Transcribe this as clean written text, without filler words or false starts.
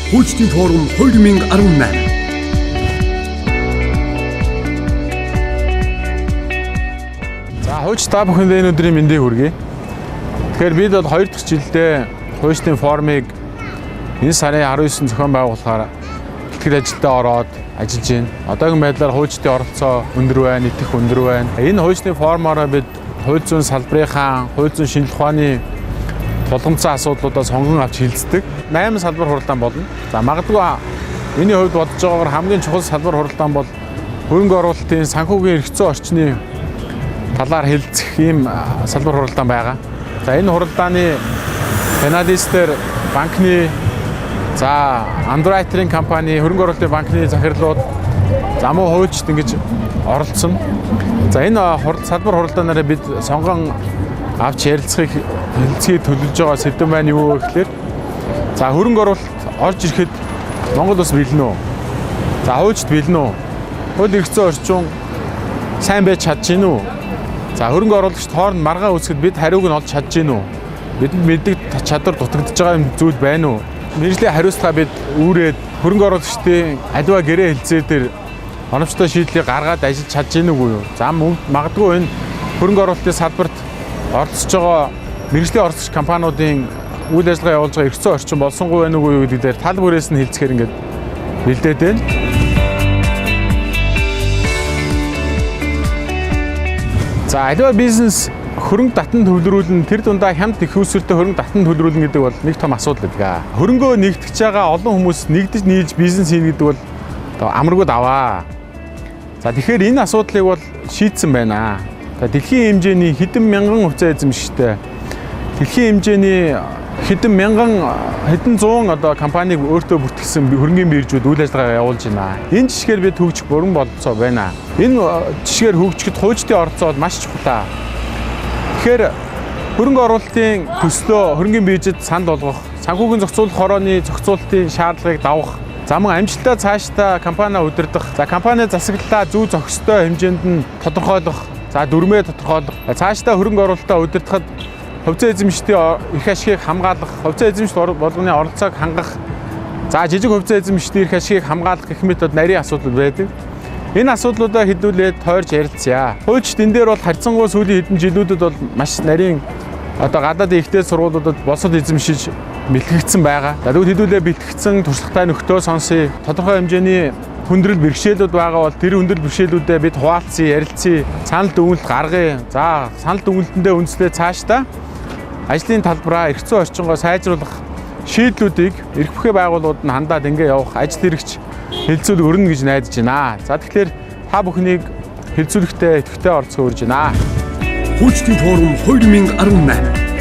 Хөгжлийн форум 2018. За хууч та бүхэндээ энэ өдрийн мэндийг хүргэе. Тэгэхээр бид бол 2 дахь жилдээ хуучлын форумыг энэ сарын 19 зохион байгуулахаар ихтгэл ажилдаа ороод ажиллаж байна. Одоогийн байдлаар хуучдын оролцоо өндөр байна, итгэх өндөр байна. Энэ хуучлын форумаараа бид хууль зүйн салбарынхаа, хууль зүйн шинжилгээ ухааны тулгымцсан асуудлуудаа сонгон авч хилцдэг. 8 салбар хуралдаан болно. За магадгүй миний хувьд бодож байгаагаар хамгийн чухал салбар хуралдаан бол хөрөнгө оруулалтын санхүүгийн эрх зүйн орчны талаар хэлцэх ийм салбар хуралдаан байгаа. За энэ хуралдааны финалистээр банкны, за андеррайтеринг компани, хөрөнгө оруулалтын банкны захирлууд, за мөн хуульчид ингэж оролцсон. За энэ салбар хуралдаанаараа бид сонгон авч хэлцгийг төлөвлөж байгаа сэдэв маань юу вэ гэхээр, за хөрөнгө оруулалт орж ирэхэд Монгол улс бэлэн үү? За хуульчид бэлэн үү? Хууль эрх зүйн орчин сайн байж чадж гин үү? За хөрөнгө оруулагчид хооронд маргаан үүсгэхэд бид хариуг нь олж чадж гин үү? Бидэнд мэддэг чадвар дутагдж байгаа юм зүйл байна уу? Мэргэжлийн хариуцлага бид үүрээд хөрөнгө оруулагчдын аливаа гэрээ хэлцээр дээр оновчтой шийдлийг гаргаад ажиллаж чадж гин үгүй юу? За магадгүй энэ хөрөнгө оруулалтын салбарт оролцож байгаа мэргэжлийн оролцогч компаниудын үйл ажиллагаа явуулж байгаа эрх зүйн орчин болсонгүй байна уу гэдэг дээр тал бүрээс нь хэлцгээр ингээд бэлдээд байна. За аливаа бизнес хөрөнгө татан төвлөрүүлнэ, тэр дундаа хямд их үүсвэртэй хөрөнгө татан төвлөрүүлнэ гэдэг бол нэг том асуудал гэдэг. Хөрөнгөө нэгтгэж байгаа олон хүмүүс нэгдэж нийлж бизнес хийнэ гэдэг бол амаргүй даваа. За тэгэхээр энэ асуудлыг бол шийдсэн байна. За дэлхийн хэмжээний хэдэн мянган хувьцаа эзэмшигчтэй, дэлхийн хэмжээний хэдэн зуун компаниг өөртөө бүртгэсэн хөрөнгөний биржүүд үйл ажиллагаа явуулж байна. Энэ жишгээр бид хөгжих бүрэн болцоо байна. Энэ жишгээр хөгжихэд хуульчдын оролцоо маш чухал. Тэгэхээр хөрөнгө оруулалтын төслөө хөрөнгөний биржид санд болгох, санхүүгийн зохицуулах хорооны зохицуулалтын шаардлагыг давах, за мөн амжилттай цаашдаа компани удирдах, за компани засаглалаа зөв зохистой хэмжээнд нь тодорхойлох, за дүрмээ тодорхойлох, цаашдаа хөрөнгө оруулалтаа удирдахад хувьцаа эзэмшигчдийн эрх ашигыг хамгаалах, хувьцаа эзэмшигч болгоны оролцоог хангах, за жижиг хувьцаа эзэмшигчдийн эрх ашигыг хамгаалах гэх мэт нарийн асуудал байдаг. Энэ асуудлуудаа хэдүүлээд тойрч ярилцъя. Хуульчид энэ дээр бол харьцангуй сүүлийн хэдэн жилүүдэд бол маш нарийн гадаад ихтэй сургуулиудад босод эзэмшиж бэлтгэгдсэн байгаа. Тэгвэл хэдүүлээ бэлтгэгдсэн туршлагатай нөхцөө сонсъё. Тодорхой хэмжээний хүндрэл бэрхшээлүүд байгаа бол тэр хүндрэл бэрхшээлүүдэд бид хуваалцъя, ярилцъя, санал дүгнэлт гаргая. За санал дүгнэлтэндээ үндэслээд цаашдаа ажлын талбараа эрх зүйн орчингоо сайжруулах шийдлүүдийг эрх бүхий байгууллагууд нь хандаад ингэ явах ажил хэрэгч хэлцүүлэг өрнө гэж найдаж байна. За тэгэхээр та бүхнийг хэлцүүлэгтээ идэвхтэй оролцоход урьж байна. Хөгжлийн форум 2018.